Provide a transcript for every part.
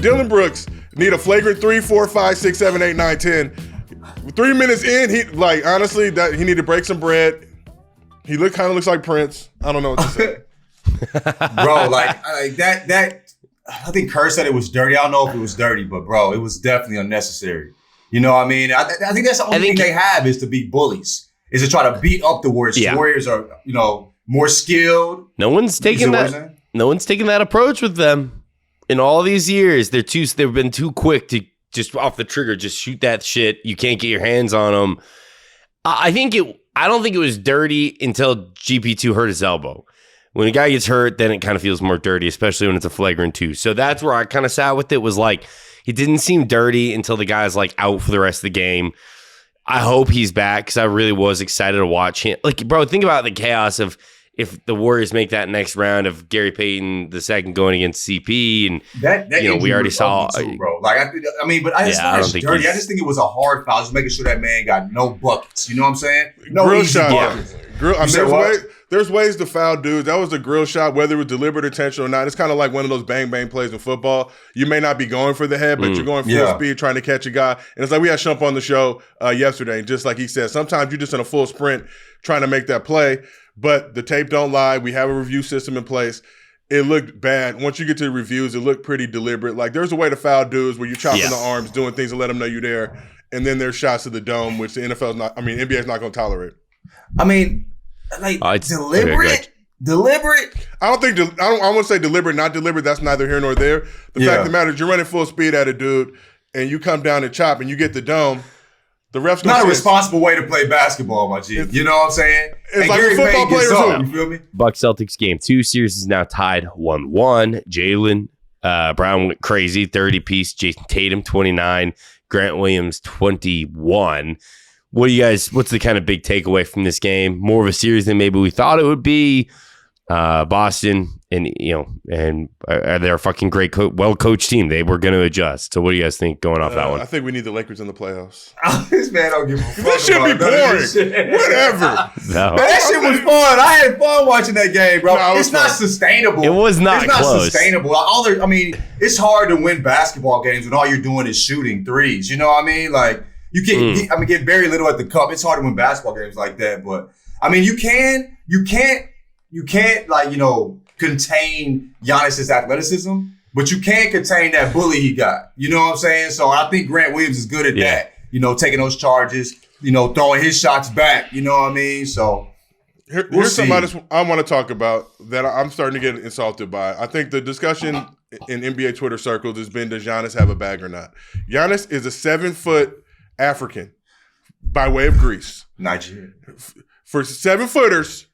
Dillon Brooks need a flagrant 3, 4, 5, 6, 7, 8, 9, 10. 3 minutes in, he honestly that he need to break some bread. He kind of looks like Prince. I don't know what to say. Bro, like that. I think Kerr said it was dirty. I don't know if it was dirty, but bro, it was definitely unnecessary. You know what I mean? I think that's the only thing they have is to be bullies, is to try to beat up the Warriors. Yeah. The Warriors are, more skilled. No one's taking that. No one's taking that approach with them in all these years. They've been too quick to just off the trigger, just shoot that shit. You can't get your hands on them. I don't think it was dirty until GP2 hurt his elbow. When a guy gets hurt, then it kind of feels more dirty, especially when it's a flagrant 2. So that's where I kind of sat with it, was like, it didn't seem dirty until the guy's like out for the rest of the game. I hope he's back because I really was excited to watch him. Like, bro, think about the chaos of if the Warriors make that next round of Gary Payton II going against CP, and that we already saw, too, bro. Like, I just think it was a hard foul, just making sure that man got no buckets. You know what I'm saying? No grill easy shot. buckets. There's ways to foul dudes. That was a grill shot, whether it was deliberate intention or not. It's kind of like one of those bang bang plays in football. You may not be going for the head, but you're going full speed trying to catch a guy. And it's like we had Shump on the show yesterday, and just like he said, sometimes you're just in a full sprint trying to make that play. But the tape don't lie. We have a review system in place. It looked bad. Once you get to the reviews, it looked pretty deliberate. Like, there's a way to foul dudes where you're chopping the arms, doing things to let them know you're there. And then there's shots to the dome, which the NBA's not going to tolerate. I mean, deliberate. Deliberate? I want to say deliberate, not deliberate. That's neither here nor there. The fact of the matter is you're running full speed at a dude and you come down and chop and you get the dome. The ref's not a responsible way to play basketball, my G. You know what I'm saying? It's like a football player too. You feel me? Bucks Celtics game 2 series is now tied 1-1. Jalen Brown went crazy, 30 piece. Jason Tatum 29. Grant Williams 21. What's the kind of big takeaway from this game? More of a series than maybe we thought it would be. Boston and they're a fucking great, well-coached team. They were going to adjust. So what do you guys think going off that one? I think we need the Lakers in the playoffs. This man don't give a fuck. This should be boring. Whatever. No. Man, that shit was fun. I had fun watching that game, bro. No, it's not sustainable. It was not close. Sustainable. It's hard to win basketball games when all you're doing is shooting threes. You know what I mean? Like, you get very little at the cup. It's hard to win basketball games like that. But, I mean, you can't contain Giannis's athleticism, but you can contain that bully he got. You know what I'm saying? So I think Grant Williams is good at that. Taking those charges, throwing his shots back. You know what I mean? So here's something I want to talk about that I'm starting to get insulted by. I think the discussion in NBA Twitter circles has been, does Giannis have a bag or not? Giannis is a 7-foot African by way of Greece. Nigeria. For 7-footers,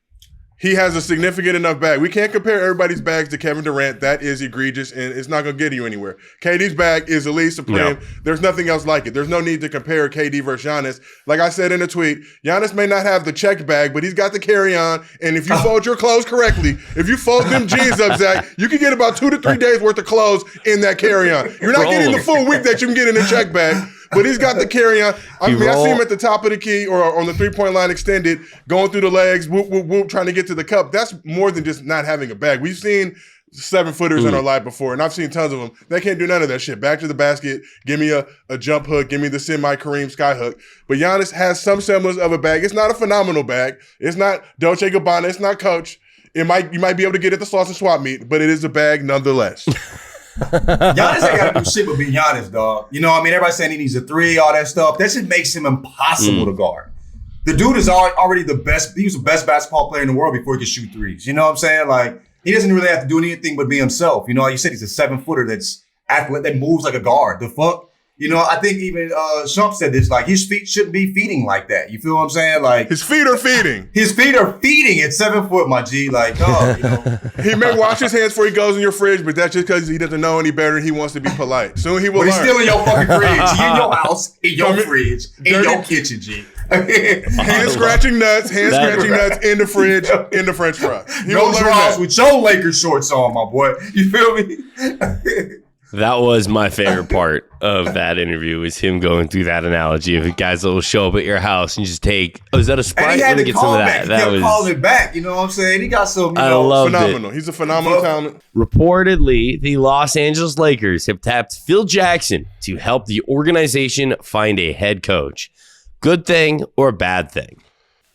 he has a significant enough bag. We can't compare everybody's bags to Kevin Durant. That is egregious, and it's not going to get you anywhere. KD's bag is elite, supreme. No. There's nothing else like it. There's no need to compare KD versus Giannis. Like I said in a tweet, Giannis may not have the check bag, but he's got the carry-on, and if you fold your clothes correctly, if you fold them jeans up, Zach, you can get about 2 to 3 days worth of clothes in that carry-on. You're not getting the full week that you can get in a check bag. But he's got the carry-on. I see him at the top of the key or on the three-point line extended, going through the legs, whoop, whoop, whoop, trying to get to the cup. That's more than just not having a bag. We've seen 7-footers in our life before, and I've seen tons of them. They can't do none of that shit. Back to the basket, give me a jump hook, give me the semi-Kareem sky hook. But Giannis has some semblance of a bag. It's not a phenomenal bag. It's not Dolce & Gabbana. It's not Coach. You might be able to get it at the sauce and swap meet, but it is a bag nonetheless. Giannis ain't got to do shit but be Giannis, dog. You know what I mean? Everybody saying he needs a 3, all that stuff. That shit makes him impossible to guard. The dude is already the best. He was the best basketball player in the world before he could shoot threes. You know what I'm saying? Like, he doesn't really have to do anything but be himself. You know, like you said, he's a 7-footer that's athletic, that moves like a guard. The fuck? You know, I think even Shump said this, like, his feet shouldn't be feeding like that. You feel what I'm saying? Like, his feet are feeding. His feet are feeding at 7 foot, my G. Like, dog, He may wash his hands before he goes in your fridge, but that's just because he doesn't know any better and he wants to be polite. Soon he will learn. He's still in your fucking fridge. He in your house, in your fridge, in your kitchen, G. Hand scratching nuts in the fridge, in the French fries. No draws with your Lakers shorts on, my boy. You feel me? That was my favorite part of that interview, was him going through that analogy of guys that will show up at your house and just take, is that a Sprite? And he had Let me to get some call of back. that. He kept calling it back. You know what I'm saying? He got some, I loved phenomenal. it. He's a phenomenal talent. Reportedly, the Los Angeles Lakers have tapped Phil Jackson to help the organization find a head coach. Good thing or bad thing?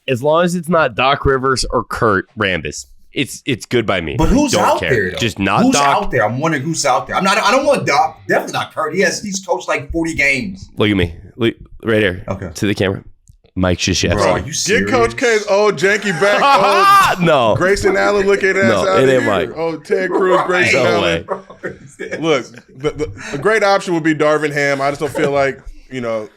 As long as it's not Doc Rivers or Kurt Rambis, it's good by me. But who's Don't out care. there, though? Just not who's Doc. out there? I'm wondering who's out there. I don't want Doc. Definitely not Kurt. He's coached like 40 games. Look at me. Look, right here. Okay. To the camera. Mike Krzyzewski. Bro, are you serious? Get Coach K's old janky back. No. Grayson Allen looking ass No, out it of ain't here. Mike. Oh, Ted Cruz, Grayson No Allen. way. Look, a great option would be Darvin Ham. I just don't feel like,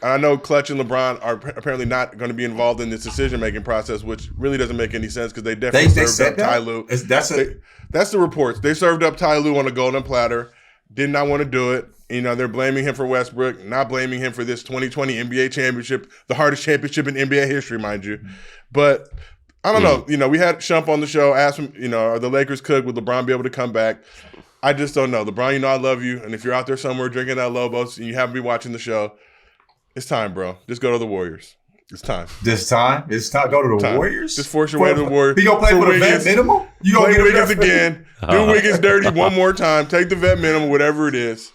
I know Clutch and LeBron are apparently not going to be involved in this decision-making process, which really doesn't make any sense because they definitely served up Ty Lue. That's the reports. They served up Ty Lue on a golden platter. Did not want to do it. They're blaming him for Westbrook, not blaming him for this 2020 NBA championship, the hardest championship in NBA history, mind you. But I don't know. We had Shump on the show, asked him, are the Lakers cooked? Would LeBron be able to come back? I just don't know. LeBron, I love you. And if you're out there somewhere drinking that Lobos and you happen to be watching the show, it's time, bro. Just go to the Warriors. It's time. It's time. Go to the Warriors? Just force your way to the Warriors. He going to play for the vet minimum? You play gonna Wiggins again. Do Wiggins dirty one more time. Take the vet minimum, whatever it is.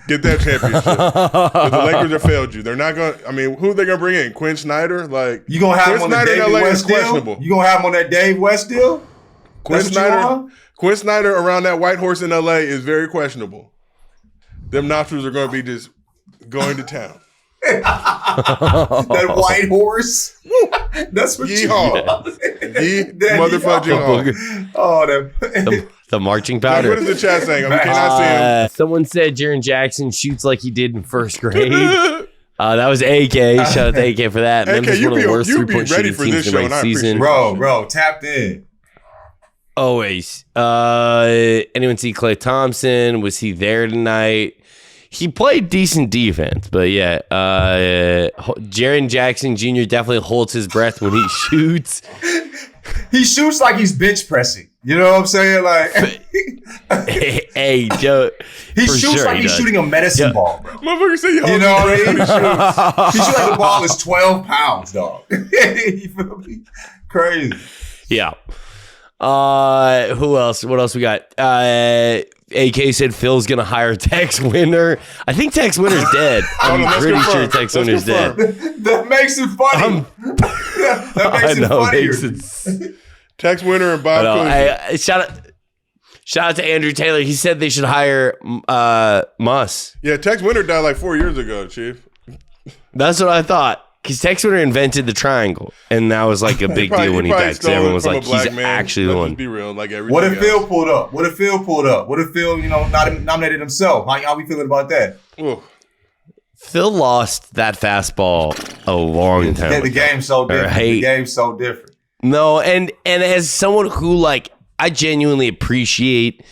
Get that championship. The Lakers have failed you. They're not going to, who are they going to bring in? Quinn Snyder? You going to have him on the Dave West deal? You going to have him on that Dave West deal? Quinn Snyder around that white horse in LA is very questionable. Them nostrils are going to be just going to town. That white horse. That's what Yeehaw. Motherfucking that. The marching powder. What is the chat saying? We cannot see him. Someone said Jaren Jackson shoots like he did in first grade. That was AK. Shout out to AK for that. AK, Memphis you one of the worst be three-point ready shooting for teams this in show, the and I season. Bro, tapped in. Always. Anyone see Klay Thompson? Was he there tonight? He played decent defense, but yeah. Jaren Jackson Jr. definitely holds his breath when he shoots. He shoots like he's bench pressing. You know what I'm saying? Like, hey, Joe. He shoots like he's shooting a medicine ball, bro. Motherfucker say you know what I mean? He shoots like the ball is 12 pounds, dog. You feel me? Crazy. Yeah. Who else? What else we got? AK said Phil's gonna hire Tex Winter. I think Tex Winter's dead. I'm pretty sure Tex Winter's dead. That makes it funny. That makes it funnier. Tex Winter and Bob Cousy. Shout out to Andrew Taylor. He said they should hire Muss. Yeah, Tex Winter died like 4 years ago, Chief. That's what I thought. Because Tex Winter invented the triangle, and that was like a big deal when he died. Because everyone was like, he's actually the one. Be real, like what if Phil pulled up? What if Phil not nominated himself? How we feeling about that? Ooh. Phil lost that fastball a long time ago. The game's so different. The game's so different. No, and as someone who, like, I genuinely appreciate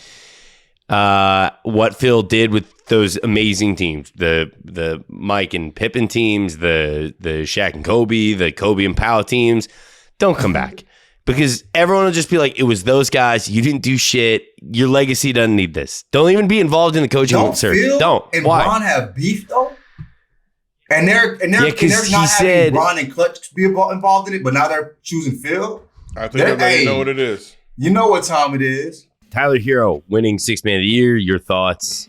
what Phil did with those amazing teams, the Mike and Pippen teams, the Shaq and Kobe, the Kobe and Powell teams. Don't come back, because everyone will just be like, it was those guys. You didn't do shit. Your legacy doesn't need this. Don't even be involved in the coaching search. Don't. And Why? Ron have beef though, and they're because not having Ron and Clutch be involved in it, but now they're choosing Phil. I think everybody know what it is. You know what time it is. Tyler Hero winning Sixth Man of the Year. Your thoughts?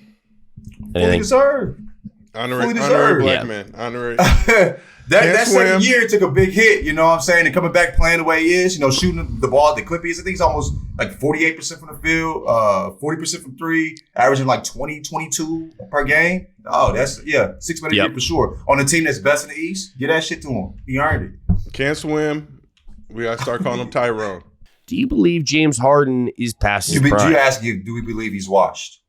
Fully deserved. Honorary black man. Honorary. That second year took a big hit, you know what I'm saying? And coming back playing the way he is, shooting the ball at the Clippies. I think he's almost like 48% from the field, 40% from three, averaging like 20, 22 per game. Oh, that's, 6 minutes a year for sure. On a team that's best in the East, get that shit to him. He earned it. Can't swim. We got to start calling him Tyrone. Do you believe James Harden is past his prime? Do we believe he's washed?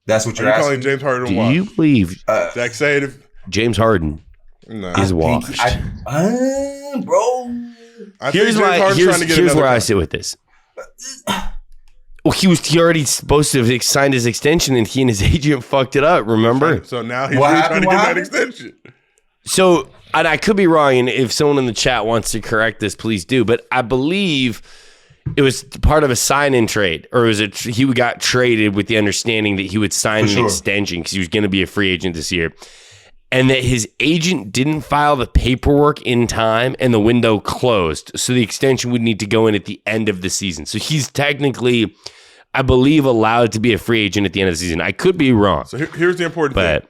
That's what you're asking. Calling James Harden washed? Do you believe Zach, say it James Harden is washed? Bro. Here's where I sit with this. Well, he already supposed to have signed his extension, and he and his agent fucked it up, remember? So now he's really trying to get that extension. So, and I could be wrong, and if someone in the chat wants to correct this, please do. But I believe it was part of a sign-in trade, or he got traded with the understanding that he would sign an extension because he was going to be a free agent this year, and that his agent didn't file the paperwork in time, and the window closed, so the extension would need to go in at the end of the season. So he's technically, I believe, allowed to be a free agent at the end of the season. I could be wrong. So here's the important thing.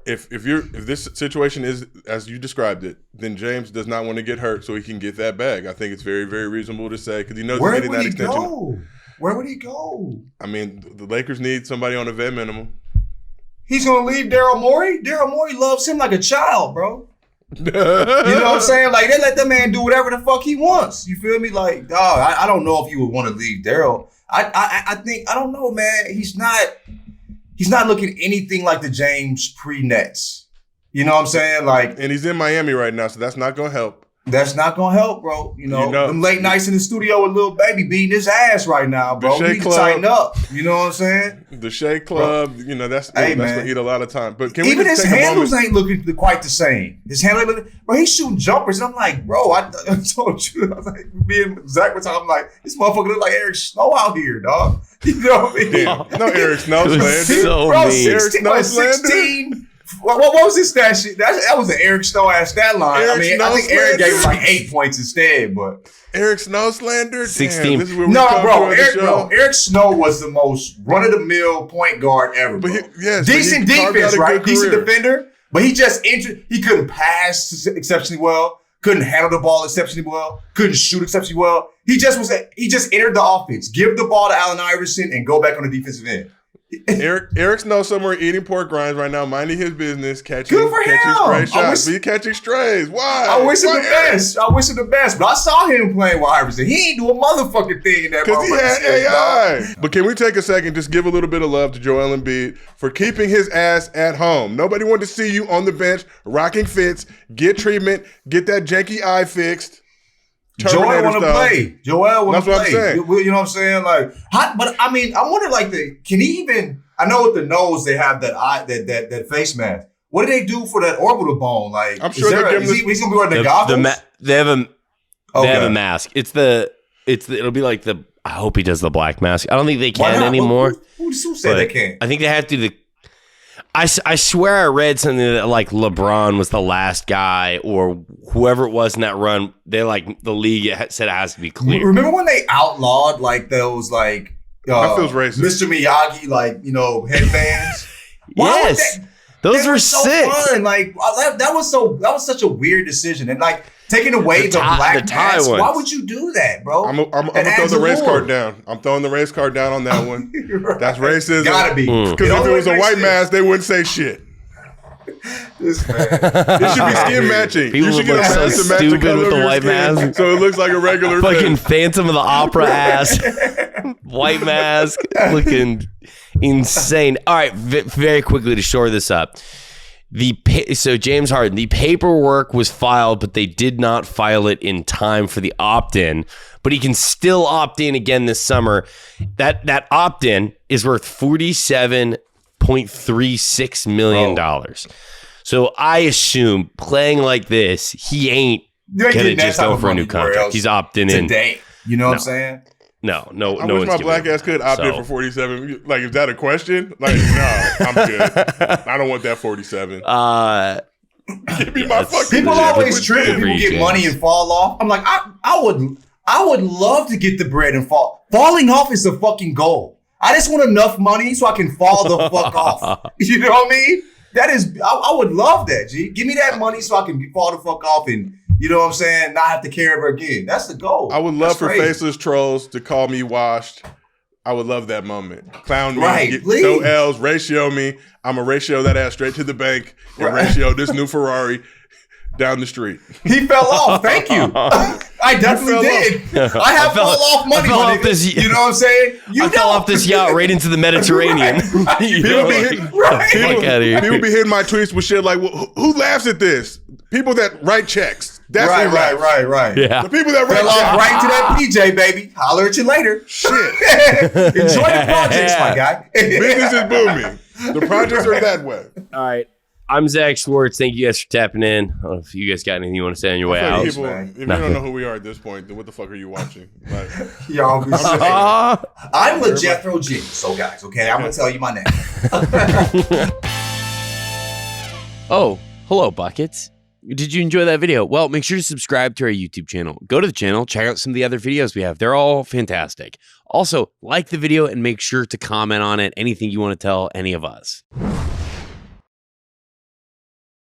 If this situation is as you described it, then James does not want to get hurt so he can get that bag. I think it's very, very reasonable to say because he knows he's getting that extension. Where would he go? I mean, the Lakers need somebody on a vet minimum. He's gonna leave Daryl Morey. Daryl Morey loves him like a child, bro. You know what I'm saying? Like they let the man do whatever the fuck he wants. You feel me? Like, dog, I don't know if you would want to leave Daryl. I think I don't know, man. He's not looking anything like the James pre-Nets. You know what I'm saying? Like, and he's in Miami right now, so that's not gonna help. That's not gonna help, bro. You know them late nights in the studio with Lil Baby beating his ass right now, bro. He need to tighten up. You know what I'm saying? The Shea Club, bro. You know, that's gonna eat a lot of time. But can even we just his handles ain't looking quite the same. His handle, bro, he's shooting jumpers, and I'm like, bro, I told you, I was like, me and Zach were talking, I'm like, this motherfucker look like Eric Snow out here, dog. You know what I mean? Damn. No Eric Snow slander. So bro, mean. 16. What was his stat sheet? That was an Eric Snow ass stat line. I think Eric gave him like 8 points instead, but Eric Snow slander? 16. This is where we come bro, Eric Snow was the most run-of-the-mill point guard ever, bro. Decent defense, right? Decent defender, but he couldn't pass exceptionally well, couldn't handle the ball exceptionally well, couldn't shoot exceptionally well. He just entered the offense, give the ball to Allen Iverson, and go back on the defensive end. Eric Snow somewhere eating pork rinds right now, minding his business, catching Good for him. stray shots. Be catching strays. Why? I wish him the best. But I saw him playing with Iverson. He ain't do a motherfucking thing in that because he had AI. But can we take a second, just give a little bit of love to Joel Embiid for keeping his ass at home. Nobody wanted to see you on the bench, rocking fits, get treatment, get that janky eye fixed. Joel want to play. Joel want to play. That's what I'm saying. You know what I'm saying? Like, but I mean, I wonder, like, can he even? I know with the nose they have that face mask. What do they do for that orbital bone? Like, I'm sure he's gonna be wearing the goggles. They have a mask. It'll be like the. I hope he does the black mask. I don't think they can anymore. Who said they can't? I think they have to do the. I swear I read something that like LeBron was the last guy or whoever it was in that run. They like the league said it has to be clear. Remember when they outlawed like those like that feels racist. Mr. Miyagi headbands? Yes, those were sick. Fun. Like that was such a weird decision and like taking away the black mask. Why would you do that, bro? I'm gonna throw the race card down. I'm throwing the race card down on that one. Right. That's racism. Gotta be. Because if it was a white mask, they wouldn't say shit. This man. It should be skin matching. People you should look so stupid with the white mask. So it looks like a regular fucking Phantom of the Opera ass. White mask. Looking insane. All right, very quickly to shore this up. So James Harden, the paperwork was filed, but they did not file it in time for the opt-in. But he can still opt in again this summer. That opt-in is worth $47.36 million. So I assume playing like this, he ain't gonna just go for a new contract. He's opting in today. You know what I'm saying? I wish my black ass could opt in for 47. Like, is that a question? Like, no, I'm good. I don't want that 47. Give me my fucking. People always trip when people get money and fall off. I'm like, I would love to get the bread and fall. Falling off is the fucking goal. I just want enough money so I can fall the fuck off. You know what I mean? That is, I would love that, G. Give me that money so I can fall the fuck off and, you know what I'm saying, not have to care ever again. That's the goal. I would love for faceless trolls to call me washed. I would love that moment. Clown me, get no L's, ratio me. I'm a ratio that ass straight to the bank and ratio this new Ferrari down the street. He fell off. Thank you. I definitely did. I have fall off money. You know what I'm saying? I fell off this yacht right into the Mediterranean. People be hitting my tweets with shit like, well, who laughs at this? People that write checks. That's right. Yeah. The people that fell off right to that PJ, baby. Holler at you later. Shit. Enjoy the projects, my guy. Business is booming. The projects are that way. All right. I'm Zach Schwartz. Thank you guys for tapping in. I don't know if you guys got anything you want to say on your way out. People, if you don't know who we are at this point, then what the fuck are you watching? Like, Y'all be saying, I'm lajethro G. So guys, okay, I'm gonna tell you my name. Oh, hello, Buckets. Did you enjoy that video? Well, make sure to subscribe to our YouTube channel. Go to the channel, check out some of the other videos we have. They're all fantastic. Also, like the video and make sure to comment on it. Anything you want to tell any of us.